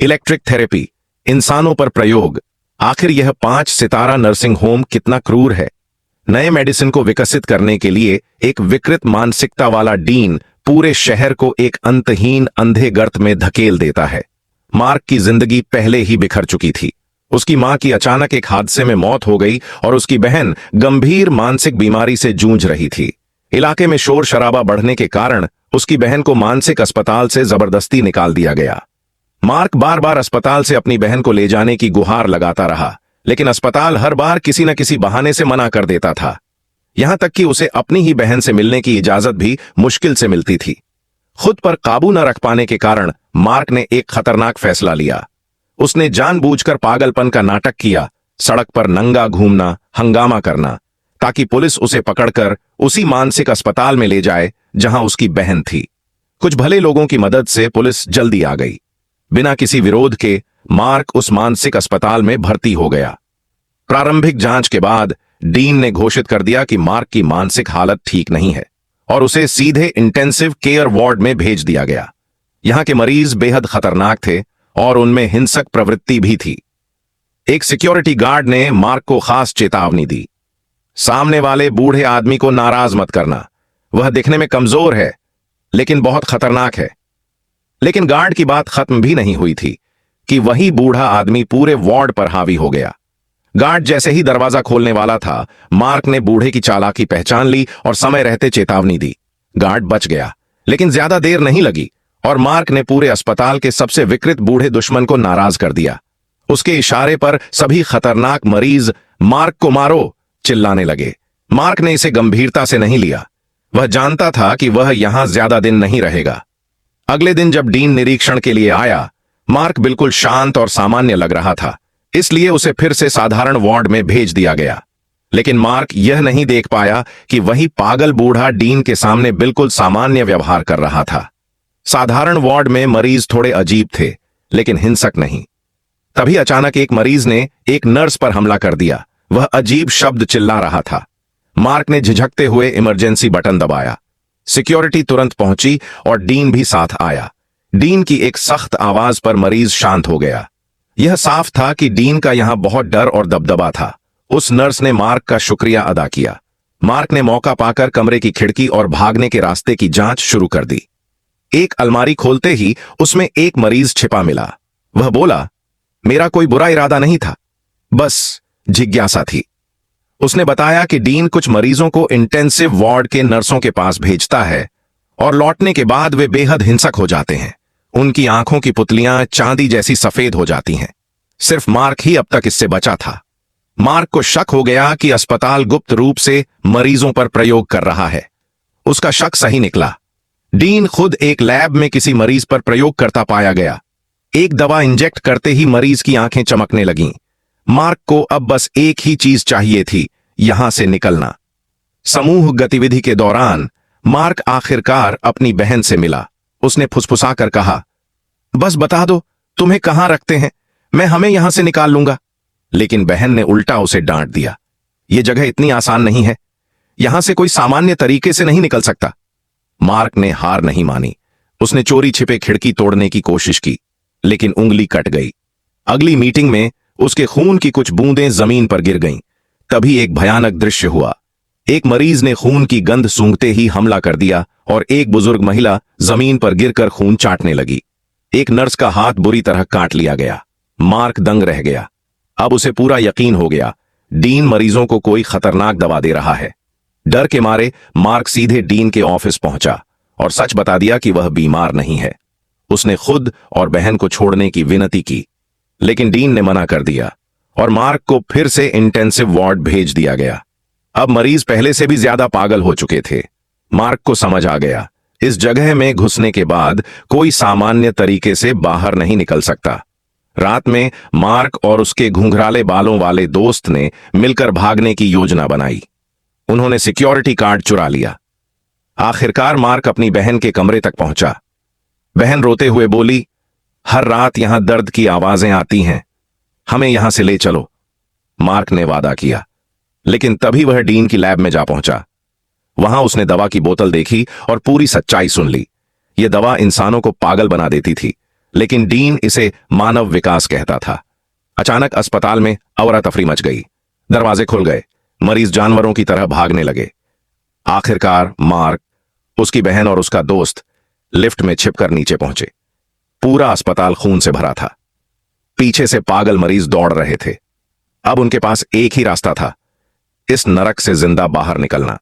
Electric therapy, इंसानों पर प्रयोग। आखिर यह 5 सितारा नर्सिंग होम कितना क्रूर है। नए मेडिसिन को विकसित करने के लिए एक विकृत मानसिकता वाला डीन पूरे शहर को एक अंतहीन अंधे गर्त में धकेल देता है। मार्क की जिंदगी पहले ही बिखर चुकी थी। उसकी मां की अचानक एक हादसे में मौत हो गई और उसकी बहन गंभीर मानसिक बीमारी से जूझ रही थी। इलाके में शोर शराबा बढ़ने के कारण उसकी बहन को मानसिक अस्पताल से जबरदस्ती निकाल दिया गया। मार्क बार बार अस्पताल से अपनी बहन को ले जाने की गुहार लगाता रहा, लेकिन अस्पताल हर बार किसी न किसी बहाने से मना कर देता था। यहां तक कि उसे अपनी ही बहन से मिलने की इजाजत भी मुश्किल से मिलती थी। खुद पर काबू न रख पाने के कारण मार्क ने एक खतरनाक फैसला लिया। उसने जानबूझकर पागलपन का नाटक किया, सड़क पर नंगा घूमना, हंगामा करना, ताकि पुलिस उसे पकड़कर उसी मानसिक अस्पताल में ले जाए जहां उसकी बहन थी। कुछ भले लोगों की मदद से पुलिस जल्दी आ गई। बिना किसी विरोध के मार्क उस मानसिक अस्पताल में भर्ती हो गया। प्रारंभिक जांच के बाद डीन ने घोषित कर दिया कि मार्क की मानसिक हालत ठीक नहीं है और उसे सीधे इंटेंसिव केयर वार्ड में भेज दिया गया। यहां के मरीज बेहद खतरनाक थे और उनमें हिंसक प्रवृत्ति भी थी। एक सिक्योरिटी गार्ड ने मार्क को खास चेतावनी दी, सामने वाले बूढ़े आदमी को नाराज मत करना, वह दिखने में कमजोर है लेकिन बहुत खतरनाक है। लेकिन गार्ड की बात खत्म भी नहीं हुई थी कि वही बूढ़ा आदमी पूरे वार्ड पर हावी हो गया। गार्ड जैसे ही दरवाजा खोलने वाला था, मार्क ने बूढ़े की चालाकी पहचान ली और समय रहते चेतावनी दी। गार्ड बच गया, लेकिन ज्यादा देर नहीं लगी और मार्क ने पूरे अस्पताल के सबसे विकृत बूढ़े दुश्मन को नाराज कर दिया। उसके इशारे पर सभी खतरनाक मरीज मार्क को मारो चिल्लाने लगे। मार्क ने इसे गंभीरता से नहीं लिया। वह जानता था कि वह यहां ज्यादा दिन नहीं रहेगा। अगले दिन जब डीन निरीक्षण के लिए आया, मार्क बिल्कुल शांत और सामान्य लग रहा था, इसलिए उसे फिर से साधारण वार्ड में भेज दिया गया। लेकिन मार्क यह नहीं देख पाया कि वही पागल बूढ़ा डीन के सामने बिल्कुल सामान्य व्यवहार कर रहा था। साधारण वार्ड में मरीज थोड़े अजीब थे, लेकिन हिंसक नहीं। तभी अचानक एक मरीज ने एक नर्स पर हमला कर दिया। वह अजीब शब्द चिल्ला रहा था। मार्क ने झिझकते हुए इमरजेंसी बटन दबाया। सिक्योरिटी तुरंत पहुंची और डीन भी साथ आया। डीन की एक सख्त आवाज पर मरीज शांत हो गया। यह साफ था कि डीन का यहां बहुत डर और दबदबा था। उस नर्स ने मार्क का शुक्रिया अदा किया। मार्क ने मौका पाकर कमरे की खिड़की और भागने के रास्ते की जांच शुरू कर दी। एक अलमारी खोलते ही उसमें एक मरीज छिपा मिला। वह बोला, मेरा कोई बुरा इरादा नहीं था, बस जिज्ञासा थी। उसने बताया कि डीन कुछ मरीजों को इंटेंसिव वार्ड के नर्सों के पास भेजता है और लौटने के बाद वे बेहद हिंसक हो जाते हैं। उनकी आंखों की पुतलियां चांदी जैसी सफेद हो जाती हैं। सिर्फ मार्क ही अब तक इससे बचा था। मार्क को शक हो गया कि अस्पताल गुप्त रूप से मरीजों पर प्रयोग कर रहा है। उसका शक सही निकला। डीन खुद एक लैब में किसी मरीज पर प्रयोग करता पाया गया। एक दवा इंजेक्ट करते ही मरीज की आंखें चमकने लगीं। मार्क को अब बस एक ही चीज चाहिए थी, यहां से निकलना। समूह गतिविधि के दौरान मार्क आखिरकार अपनी बहन से मिला। उसने फुसफुसाकर कहा, बस बता दो तुम्हें कहां रखते हैं, मैं हमें यहां से निकाल लूंगा। लेकिन बहन ने उल्टा उसे डांट दिया, यह जगह इतनी आसान नहीं है, यहां से कोई सामान्य तरीके से नहीं निकल सकता। मार्क ने हार नहीं मानी। उसने चोरी छिपे खिड़की तोड़ने की कोशिश की, लेकिन उंगली कट गई। अगली मीटिंग में उसके खून की कुछ बूंदें जमीन पर गिर गईं। तभी एक भयानक दृश्य हुआ। एक मरीज ने खून की गंध सूंघते ही हमला कर दिया और एक बुजुर्ग महिला जमीन पर गिरकर खून चाटने लगी। एक नर्स का हाथ बुरी तरह काट लिया गया। मार्क दंग रह गया। अब उसे पूरा यकीन हो गया, डीन मरीजों को कोई खतरनाक दवा दे रहा है। डर के मारे मार्क सीधे डीन के ऑफिस पहुंचा और सच बता दिया कि वह बीमार नहीं है। उसने खुद और बहन को छोड़ने की विनती की, लेकिन डीन ने मना कर दिया और मार्क को फिर से इंटेंसिव वार्ड भेज दिया गया। अब मरीज पहले से भी ज्यादा पागल हो चुके थे। मार्क को समझ आ गया, इस जगह में घुसने के बाद कोई सामान्य तरीके से बाहर नहीं निकल सकता। रात में मार्क और उसके घुंघराले बालों वाले दोस्त ने मिलकर भागने की योजना बनाई। उन्होंने सिक्योरिटी कार्ड चुरा लिया। आखिरकार मार्क अपनी बहन के कमरे तक पहुंचा। बहन रोते हुए बोली, हर रात यहां दर्द की आवाजें आती हैं, हमें यहां से ले चलो। मार्क ने वादा किया, लेकिन तभी वह डीन की लैब में जा पहुंचा। वहां उसने दवा की बोतल देखी और पूरी सच्चाई सुन ली। यह दवा इंसानों को पागल बना देती थी, लेकिन डीन इसे मानव विकास कहता था। अचानक अस्पताल में अवरा तफरी मच गई। दरवाजे खुल गए, मरीज जानवरों की तरह भागने लगे। आखिरकार मार्क, उसकी बहन और उसका दोस्त लिफ्ट में छिपकर नीचे पहुंचे। पूरा अस्पताल खून से भरा था। पीछे से पागल मरीज दौड़ रहे थे। अब उनके पास एक ही रास्ता था, इस नरक से जिंदा बाहर निकलना।